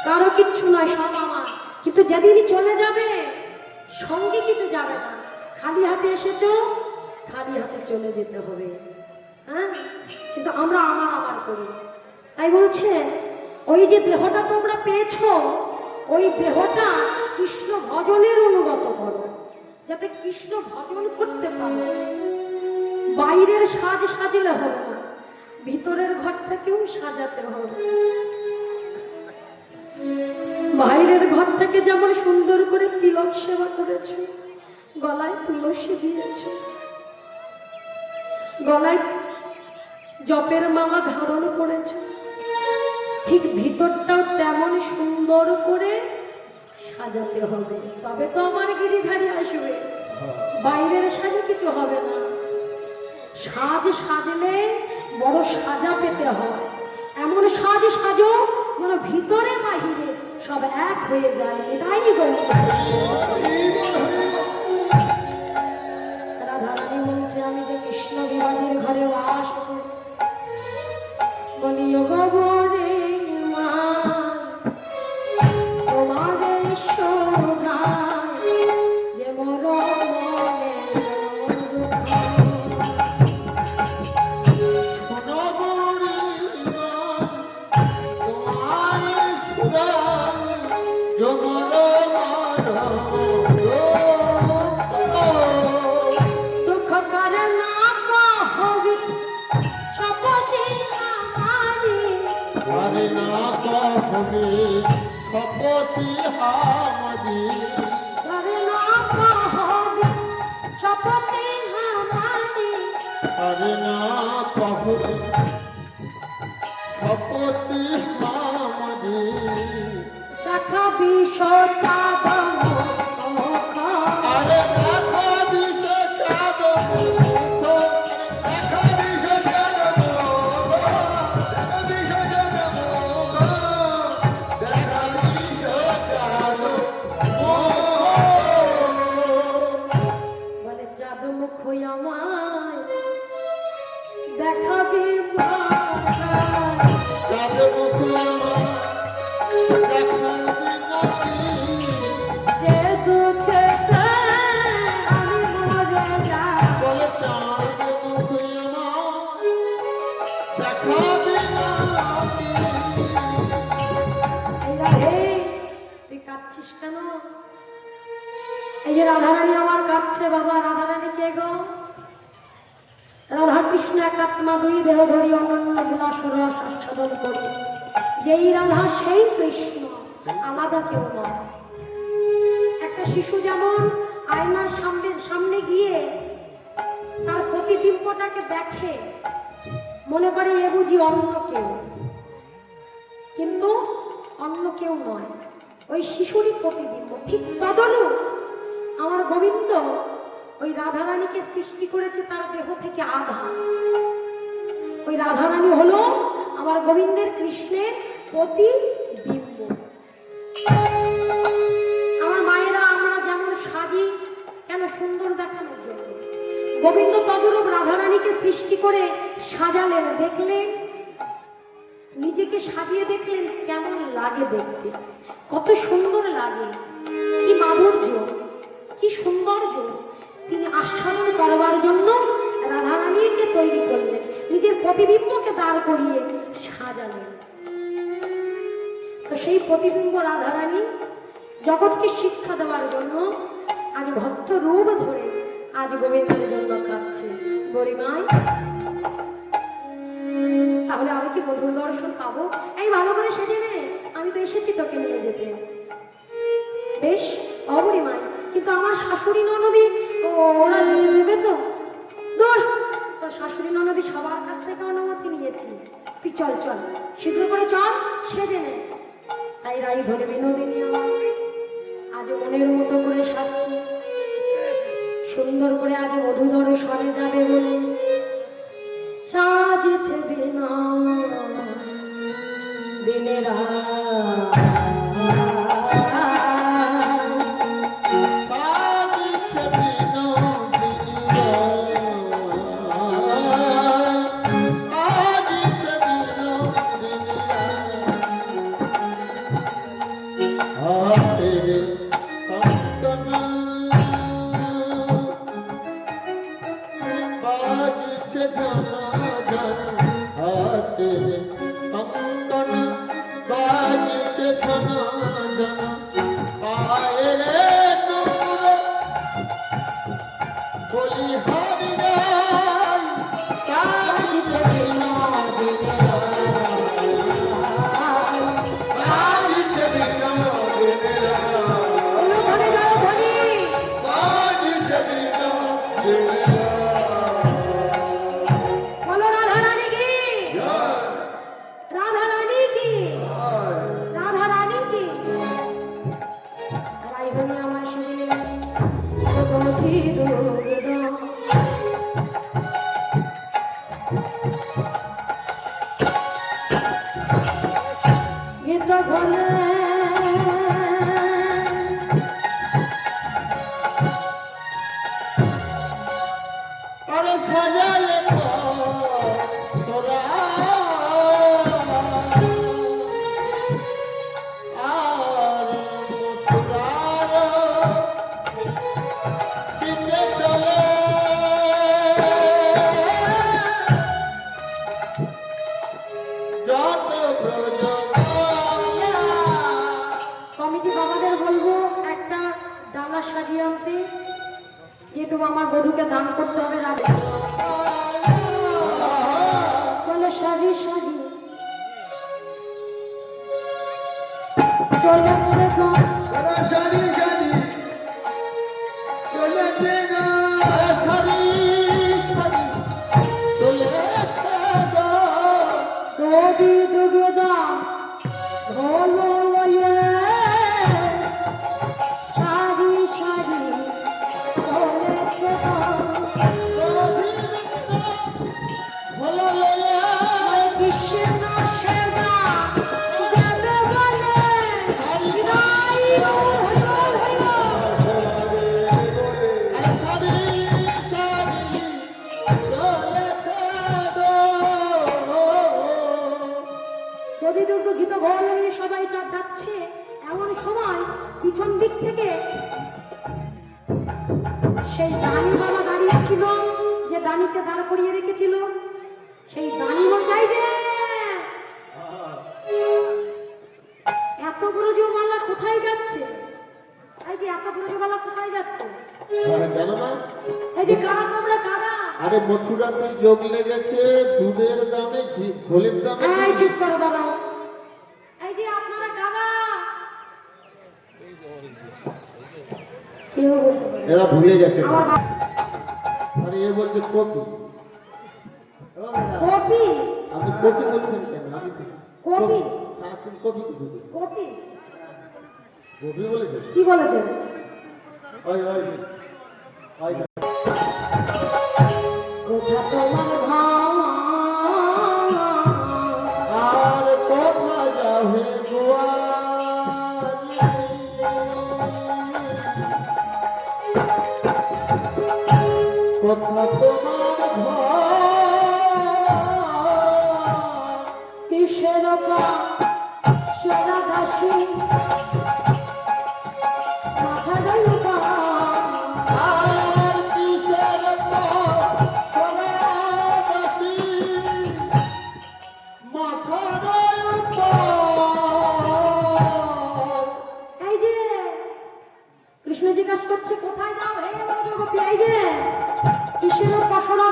কারো কিচ্ছু নয়, সব আমার। কিন্তু যেদিনই চলে যাবে সঙ্গে কিছু যাবে না, খালি হাতে এসেছো, খালি হাতে চলে যেতে হবে। হ্যাঁ, কিন্তু আমরা আমার আমার করি। তাই বলছে ওই যে দেহটা তোমরা পেয়েছো, ওই দেহটা কৃষ্ণ ভজনের অনুগত করো, যাতে কৃষ্ণ ভজন করতে পারো। বাইরের সাজ সাজলে হবে না, ভিতরের ঘরটাকেও সাজাতে হবে। বাইরের ঘরটাকে যেমন সুন্দর করে তিলক সেবা করেছো, গলায় তুলসী দিয়েছো, গলায় জপের মালা ধারণ করেছো, ঠিক ভিতরটাও তেমন সুন্দর করে সাজাতে হবে, তবে তো আমার গিরিধারী আসবে। বাইরের সাজে কিছু হবে না, সাজ সাজলে বড় সাজা পেতে হয়। এমন সাজ সাজো যেন ভিতরে বাহিরে সব এক হয়ে যায়। এটাই রাধারানী বলছে আমি যে কৃষ্ণ বিবাদীর ঘরে বাস করি, বলি ও গবরে মা তোমাদের শোভা যে মর শপতি হামদি হরে না কহবি শপথে হামারি, হরে না কহবি শপতি হামদি দেখাবি সচাদম আরে দেখাবি সচাদম দেখাবি সচাদম দেখাবি সচাদম দেখাবি সচাদম বলে চাঁদ মুখ আমায় দেখাবি চাঁদ মুখ আমায় দেখাবি নাকি যে দুঃখে আমি মরে যাই। বলে চাঁদ মুখ আমায় দেখাবি নাকি এই রাধে, তুই কাঁদছিস কেন? এই যে রাধারানী আমার কাঁদছে বাবা। রাধারানী কে গো? রাধা কৃষ্ণ একাত্মা, দুই দেহ ধরি অনন্য বিলাস রস আস্বাদন করি। যেই রাধা সেই কৃষ্ণ, আলাদা কেউ নয়। একটা শিশু যেমন আয়নার সামনে গিয়ে তার প্রতিবিম্বটাকে দেখে, মনে করে এ বুঝি অন্য কেউ, কিন্তু অন্য কেউ নয়, ওই শিশুরই প্রতিবিম্ব। ঠিক তদরূপ আমার গোবিন্দ ওই রাধারানীকে সৃষ্টি করেছে তার দেহ থেকে আধা। ওই রাধারানী হলো আমার গোবিন্দের কৃষ্ণের প্রতিবিম্ব। আমার মায়েরা আমরা যেমন সাজি কেন? সুন্দর দেখানোর জন্য। গোবিন্দ তদরূপ রাধারানীকে সৃষ্টি করে সাজালেন, দেখলেন, নিজেকে সাজিয়ে দেখলেন কেমন লাগে দেখতে, কত সুন্দর লাগে, কি মাধুর্য, কি সৌন্দর্য। তিনি আস্বাদন করবার জন্য রাধারানীকে তৈরি করলেন, নিজের প্রতিবিম্বকে দাঁড় করিয়ে সাজালেন। তো সেই প্রতিবিম্ব রাধারানী জগৎকে শিক্ষা দেওয়ার জন্য আজ ভক্ত রূপ ধরে আজ গোবিন্দের জন্য কাঁদছে। গরিমাই, তাহলে আমি কি মধুর দর্শন পাবো? এই ভালো করে সেজে নে, আমি তো এসেছি তোকে নিয়ে যেতে। বেশ অবরিমাই, কিন্তু আমার শাশুড়ি ননদি ওরা যেতে দেবে তো? দূর, তোর শাশুড়ি ননদি সবার কাছ থেকে অনুমতি নিয়েছি, তুই চল চল, শীঘ্র করে চল, সেজে নে। তাই রাই ধরে বিনোদিনী আমার আজ মনের মতো করে সাজছে, সুন্দর করে আজ মধুধর সরে যাবে বলে সাজেছে বিনা দিনে রাত। এখনো জন পায়ের নূপুর বলি হারি নাই কাঁদিছে বিনোদিনী কাঁদিছে বিনোদিনী অনুধনে জয়ধ্বনি। কাঁদিছে বিনোদিনী বলো রাধা রানী কি, রাধা রানী কি, রাধা রানী কি। রাইধনি আমার শিরে তোমাকে দুর্গদ গীত ঘনে আরে সাজালে তোরা আর মথুরার দিকে চলে যত ব্রজমালা কমিটি বাবাদের বলবো একটা ডালা সাজিয়ে আনতে, যেহেতু আমার বধূকে দান করতে হবে রাধা। বলে সাজি সাজি চলেছে গো সারি সারি চলেছে না সারি সারি চলেছে গো কবি দুর্গদা হলো বলে সারি সারি চলেছে গো ভোলা লয়া কৃষ্ণ সেবা দেবে বলে বিদায় হলো হলো। আরে সারি সারি চলেছে গো যদি দুর্গ গীত ঘর নিয়ে সবাই যাচ্ছে, এমন সময় পিছন দিক থেকে সেই দানি বাবা দাঁড়িয়ে ছিল, যে দানিকে দাঁড় করিয়ে রেখেছিল, সেই দানি মশাই রে এত বড় জমালা কোথায় যাচ্ছে? এই যে এত বড় জমালা কোথায় যাচ্ছে? আরে জানো না এই যে কারা তোমরা কারা? আরে মথুরাতে যোগ লেগেছে দুধের দামে ঘোলের দামে এই চুপ করো দাঁড়াও। এই যে আপনারা কারা? কেউ বলতে পারে না। এরা ভুলে গেছে আমার বাবা- আরে এ বলছে কপি কপি আপনি কপি বলছেন কেন আমি কপি সারাক্ষণ কপি কিছু কপি কপি বলেছেন কি বলেছেন? ওই ওই ওই কোথা তোমার ভাব আর কোথা যাবে গোয়া কোথা তোমার ঘর কিসের সেরা দাসী মাথা গেল আর কিসের সোনা দাসী মাথার উপর এই যে কৃষ্ণ জিজ্ঞাসা করছে কোথায় যাও? হে বড় গোপী, এই যে কিসের পসরা